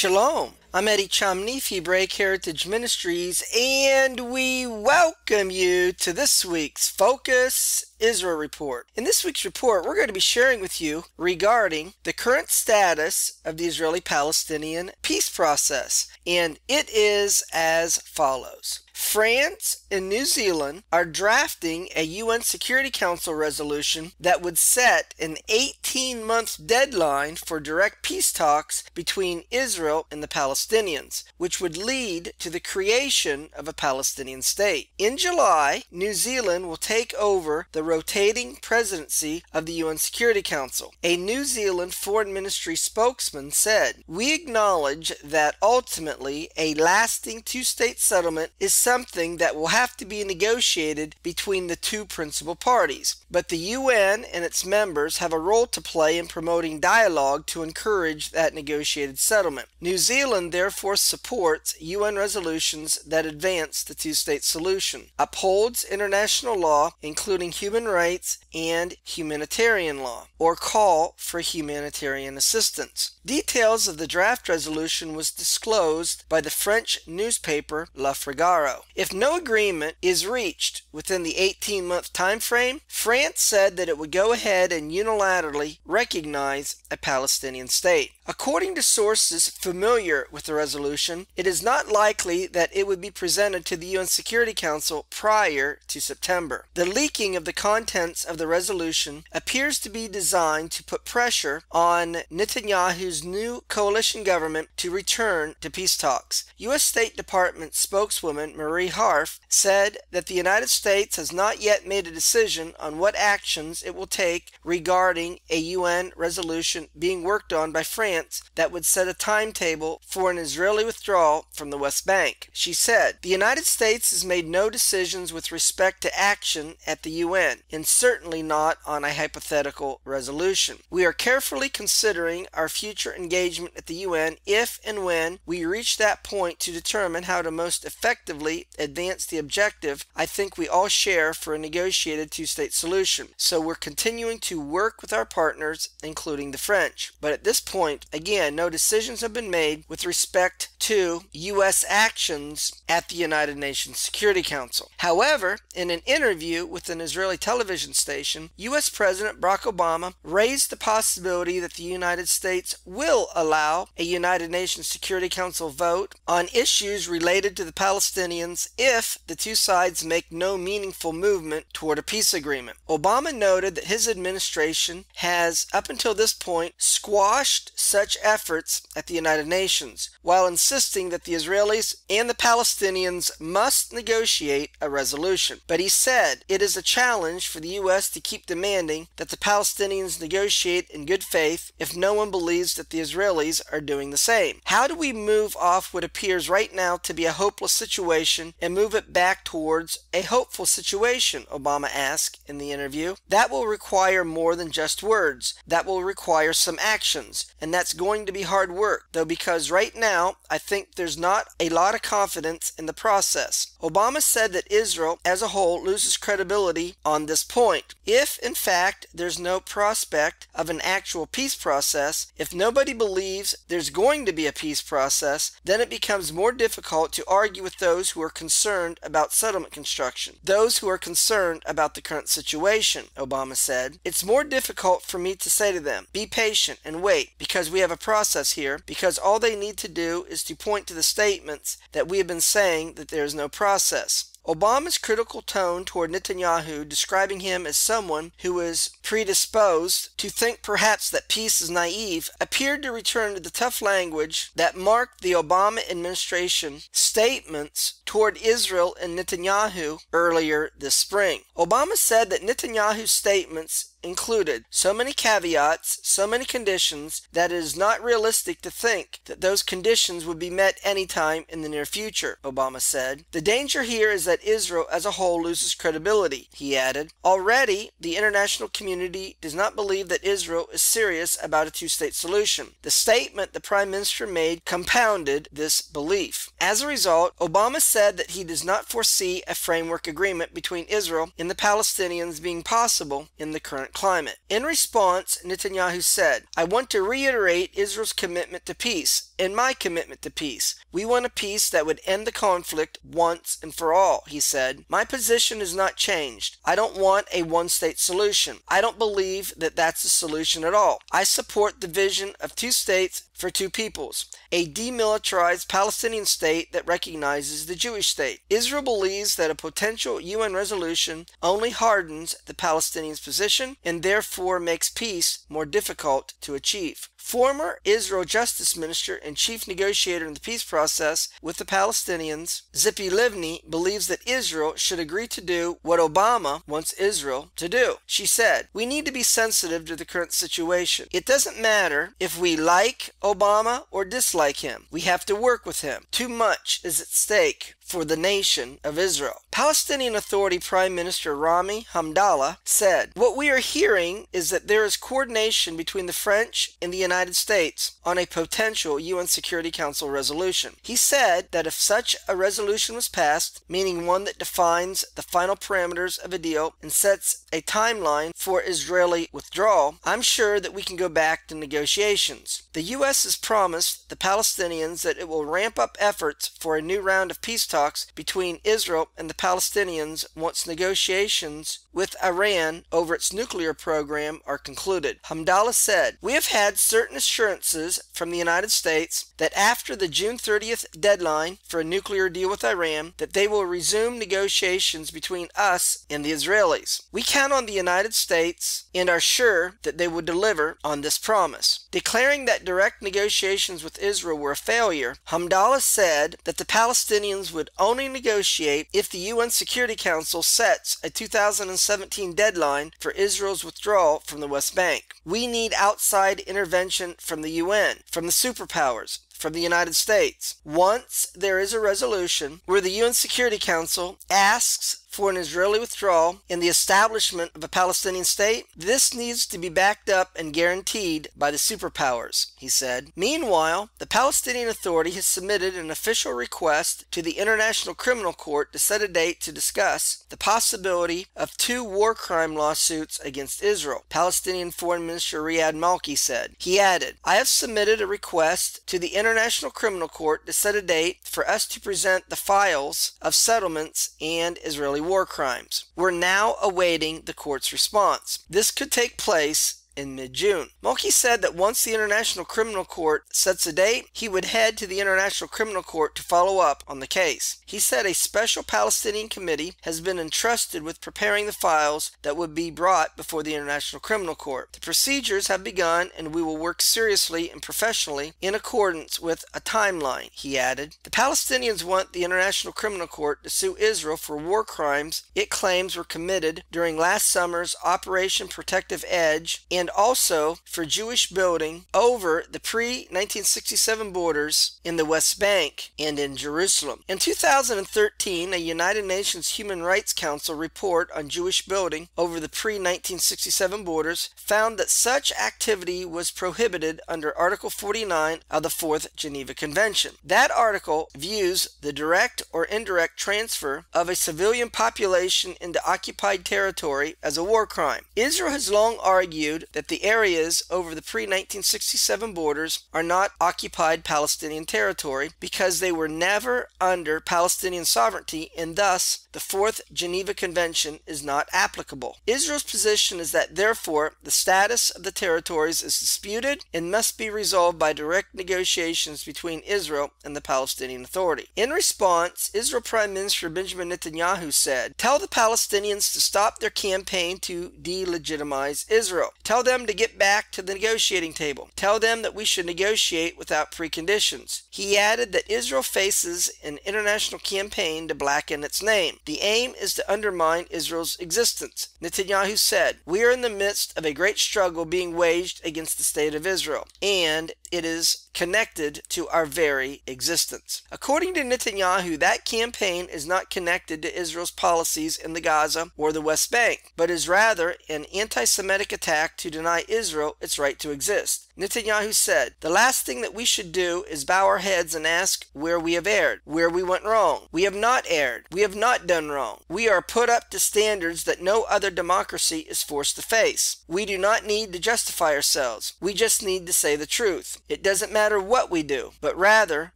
Shalom, I'm Eddie Chumney of Hebraic Heritage Ministries, and we welcome you to this week's Focus Israel Report. In this week's report, we're going to be sharing with you regarding the current status of the Israeli-Palestinian peace process, and it is as follows. France and New Zealand are drafting a UN Security Council resolution that would set an 18-month deadline for direct peace talks between Israel and the Palestinians, which would lead to the creation of a Palestinian state. In July, New Zealand will take over the rotating presidency of the UN Security Council. A New Zealand Foreign Ministry spokesman said, "We acknowledge that ultimately a lasting two-state settlement is something that will have to be negotiated between the two principal parties, but the UN and its members have a role to play in promoting dialogue to encourage that negotiated settlement. New Zealand therefore supports UN resolutions that advance the two-state solution, upholds international law, including human rights and humanitarian law, or call for humanitarian assistance." Details of the draft resolution was disclosed by the French newspaper Le Figaro. If no agreement is reached within the 18-month time frame, France said that it would go ahead and unilaterally recognize a Palestinian state. According to sources familiar with the resolution, it is not likely that it would be presented to the UN Security Council prior to September. The leaking of the contents of the resolution appears to be designed to put pressure on Netanyahu's new coalition government to return to peace talks. U.S. State Department spokeswoman Marie Harf said that the United States has not yet made a decision on what actions it will take regarding a UN resolution being worked on by France that would set a timetable for an Israeli withdrawal from the West Bank. She said, "The United States has made no decisions with respect to action at the UN, and certainly not on a hypothetical resolution. We are carefully considering our future engagement at the UN if and when we reach that point to determine how to most effectively advance the objective I think we all share for a negotiated two-state solution. So we're continuing to work with our partners, including the French. But at this point, again, no decisions have been made with respect to U.S. actions at the United Nations Security Council." However, in an interview with an Israeli television station, U.S. President Barack Obama raised the possibility that the United States will allow a United Nations Security Council vote on issues related to the Palestinians if the two sides make no meaningful movement toward a peace agreement. Obama noted that his administration has, up until this point, squashed such efforts at the United Nations, while insisting that the Israelis and the Palestinians must negotiate a resolution. But he said it is a challenge for the U.S. to keep demanding that the Palestinians negotiate in good faith if no one believes that the Israelis are doing the same. "How do we move off what appears right now to be a hopeless situation and move it back towards a hopeful situation?" Obama asked in the interview. "That will require more than just words. That will require some actions, and that's going to be hard work, though, because right now I think there's not a lot of confidence in the process." Obama said that Israel as a whole loses credibility on this point. If, in fact, there's no prospect of an actual peace process, if nobody believes there's going to be a peace process, then it becomes more difficult to argue with those who are concerned about settlement construction, those who are concerned about the current situation, Obama said. "It's more difficult for me to say to them, be patient and wait, because we have a process here, because all they need to do is to point to the statements that we have been saying that there is no process." Obama's critical tone toward Netanyahu, describing him as someone who is predisposed to think perhaps that peace is naive, appeared to return to the tough language that marked the Obama administration statements toward Israel and Netanyahu earlier this spring. Obama said that Netanyahu's statements included so many caveats, so many conditions, that it is not realistic to think that those conditions would be met anytime in the near future, Obama said. "The danger here is that Israel as a whole loses credibility," he added. "Already, the international community does not believe that Israel is serious about a two-state solution." The statement the Prime Minister made compounded this belief. As a result, Obama said that he does not foresee a framework agreement between Israel and the Palestinians being possible in the current climate. In response, Netanyahu said, "I want to reiterate Israel's commitment to peace, and my commitment to peace. We want a peace that would end the conflict once and for all, he said. My position has not changed. I don't want a one-state solution. I don't believe that that's the solution at all. I support the vision of two states for two peoples, a demilitarized Palestinian state that recognizes the Jewish state. Israel believes that a potential UN resolution only hardens the Palestinians' position and therefore makes peace more difficult to achieve. Former Israel Justice Minister and chief negotiator in the peace process with the Palestinians, Tzipi Livni, believes that Israel should agree to do what Obama wants Israel to do. She said, "We need to be sensitive to the current situation. It doesn't matter if we like Obama or dislike him. We have to work with him. Too much is at stake for the nation of Israel." Palestinian Authority Prime Minister Rami Hamdallah said, "What we are hearing is that there is coordination between the French and the United States on a potential UN Security Council resolution." He said that if such a resolution was passed, meaning one that defines the final parameters of a deal and sets a timeline for Israeli withdrawal, I'm sure that we can go back to negotiations. The U.S. has promised the Palestinians that it will ramp up efforts for a new round of peace talks between Israel and the Palestinians once negotiations with Iran over its nuclear program are concluded. Hamdallah said, "We have had certain assurances from the United States that after the June 30th deadline for a nuclear deal with Iran, that they will resume negotiations between us and the Israelis. We count on the United States and are sure that they will deliver on this promise." Declaring that direct negotiations with Israel were a failure, Hamdallah said that the Palestinians would only negotiate if the UN Security Council sets a 2017 deadline for Israel's withdrawal from the West Bank. "We need outside intervention from the UN, from the superpowers, from the United States. Once there is a resolution where the UN Security Council asks for an Israeli withdrawal and the establishment of a Palestinian state, this needs to be backed up and guaranteed by the superpowers," he said. Meanwhile, the Palestinian Authority has submitted an official request to the International Criminal Court to set a date to discuss the possibility of two war crime lawsuits against Israel, Palestinian Foreign Minister Riyad Malki said. He added, "I have submitted a request to the International Criminal Court to set a date for us to present the files of settlements and Israeli war crimes. We're now awaiting the court's response. This could take place in mid-June." Malki said that once the International Criminal Court sets a date, he would head to the International Criminal Court to follow up on the case. He said a special Palestinian committee has been entrusted with preparing the files that would be brought before the International Criminal Court. "The procedures have begun and we will work seriously and professionally in accordance with a timeline," he added. The Palestinians want the International Criminal Court to sue Israel for war crimes it claims were committed during last summer's Operation Protective Edge and also for Jewish building over the pre-1967 borders in the West Bank and in Jerusalem. In 2013, a United Nations Human Rights Council report on Jewish building over the pre-1967 borders found that such activity was prohibited under Article 49 of the Fourth Geneva Convention. That article views the direct or indirect transfer of a civilian population into occupied territory as a war crime. Israel has long argued that the areas over the pre-1967 borders are not occupied Palestinian territory because they were never under Palestinian sovereignty and thus the Fourth Geneva Convention is not applicable. Israel's position is that therefore the status of the territories is disputed and must be resolved by direct negotiations between Israel and the Palestinian Authority. In response, Israel Prime Minister Benjamin Netanyahu said, "Tell the Palestinians to stop their campaign to delegitimize Israel. Tell them to get back to the negotiating table. Tell them that we should negotiate without preconditions." He added that Israel faces an international campaign to blacken its name. The aim is to undermine Israel's existence. Netanyahu said, "We are in the midst of a great struggle being waged against the state of Israel, and it is connected to our very existence." According to Netanyahu, that campaign is not connected to Israel's policies in the Gaza or the West Bank, but is rather an anti-Semitic attack to deny Israel its right to exist. Netanyahu said, "The last thing that we should do is bow our heads and ask where we have erred, where we went wrong. We have not erred. We have not done wrong. We are put up to standards that no other democracy is forced to face. We do not need to justify ourselves. We just need to say the truth. It doesn't matter what we do, but rather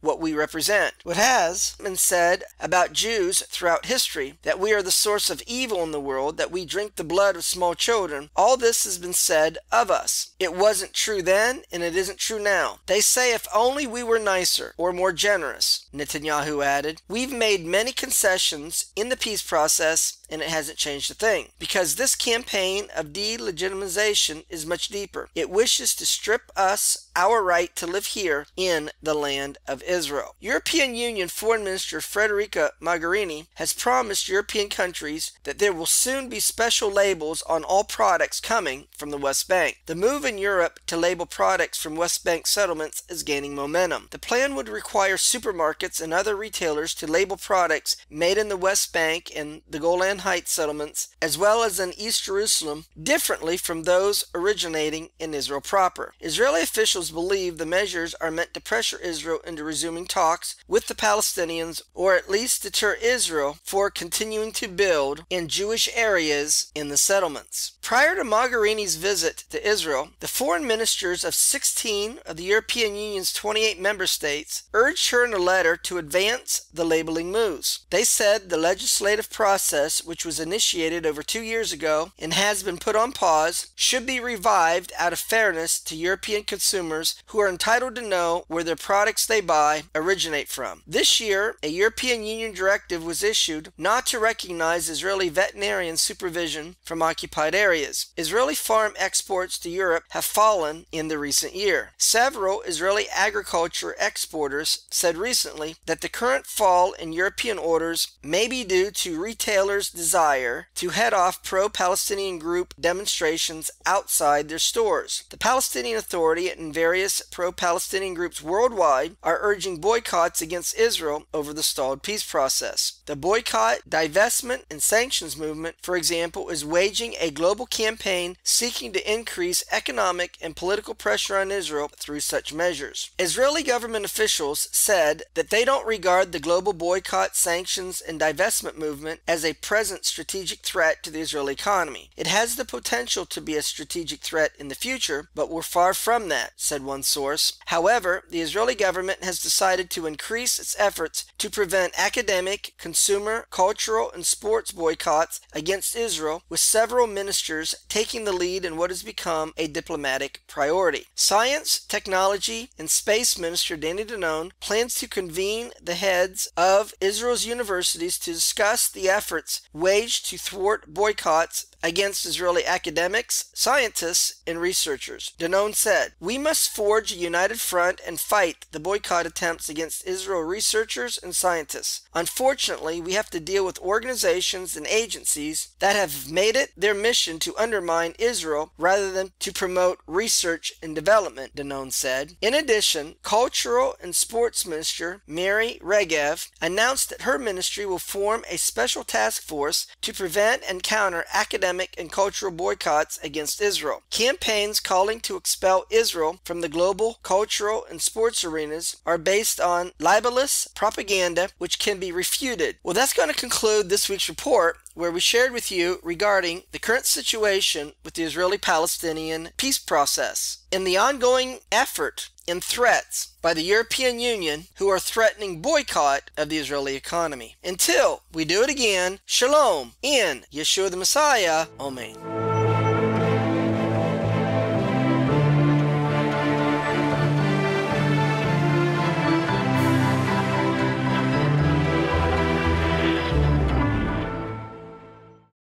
what we represent." What has been said about Jews throughout history, that we are the source of evil in the world, that we drink the blood of small children, all this has been said of us. It wasn't true then, and it isn't true now. They say if only we were nicer or more generous, Netanyahu added. We've made many concessions in the peace process, and it hasn't changed a thing. Because this campaign of delegitimization is much deeper. It wishes to strip us our right to live here in the land of Israel. European Union Foreign Minister Federica Mogherini has promised European countries that there will soon be special labels on all products coming from the West Bank. The move in Europe to label products from West Bank settlements is gaining momentum. The plan would require supermarkets and other retailers to label products made in the West Bank and the Golan Heights settlements, as well as in East Jerusalem, differently from those originating in Israel proper. Israeli officials believe the measures are meant to pressure Israel into resuming talks with the Palestinians, or at least deter Israel for continuing to build in Jewish areas in the settlements. Prior to Mogherini's visit to Israel, the foreign ministers of 16 of the European Union's 28 member states urged her in a letter to advance the labeling moves. They said the legislative process, which was initiated over 2 years ago and has been put on pause, should be revived out of fairness to European consumers who are entitled to know where their products they buy originate from. This year, a European Union directive was issued not to recognize Israeli veterinarian supervision from occupied areas. Israeli farm exports to Europe have fallen in the recent year. Several Israeli agriculture exporters said recently that the current fall in European orders may be due to retailers' desire to head off pro-Palestinian group demonstrations outside their stores. The Palestinian Authority and various pro-Palestinian groups worldwide are urging boycotts against Israel over the stalled peace process. The boycott, divestment, and sanctions movement, for example, is waging a global campaign seeking to increase economic and political pressure on Israel through such measures. Israeli government officials said that they don't regard the global boycott, sanctions, and divestment movement as a present strategic threat to the Israeli economy. It has the potential to be a strategic threat in the future, but we're far from that, said one source. However, the Israeli government has decided to increase its efforts to prevent academic, consumer, cultural, and sports boycotts against Israel, with several ministers taking the lead in what has become a diplomatic priority. Science, Technology, and Space Minister Danny Danon plans to convene the heads of Israel's universities to discuss the efforts waged to thwart boycotts against Israeli academics, scientists, and researchers. Danon said, "We must forge a united front and fight the boycott attempts against Israel researchers and scientists. Unfortunately, we have to deal with organizations and agencies that have made it their mission to undermine Israel rather than to promote research and development," Danon said. In addition, Cultural and Sports Minister Mary Regev announced that her ministry will form a special task force to prevent and counter academic and cultural boycotts against Israel. Campaigns calling to expel Israel from the global cultural and sports arenas are based on libelous propaganda which can be refuted. Well, that's going to conclude this week's report, where we shared with you regarding the current situation with the Israeli-Palestinian peace process and the ongoing effort and threats by the European Union, who are threatening boycott of the Israeli economy. Until we do it again, Shalom in Yeshua the Messiah. Amen.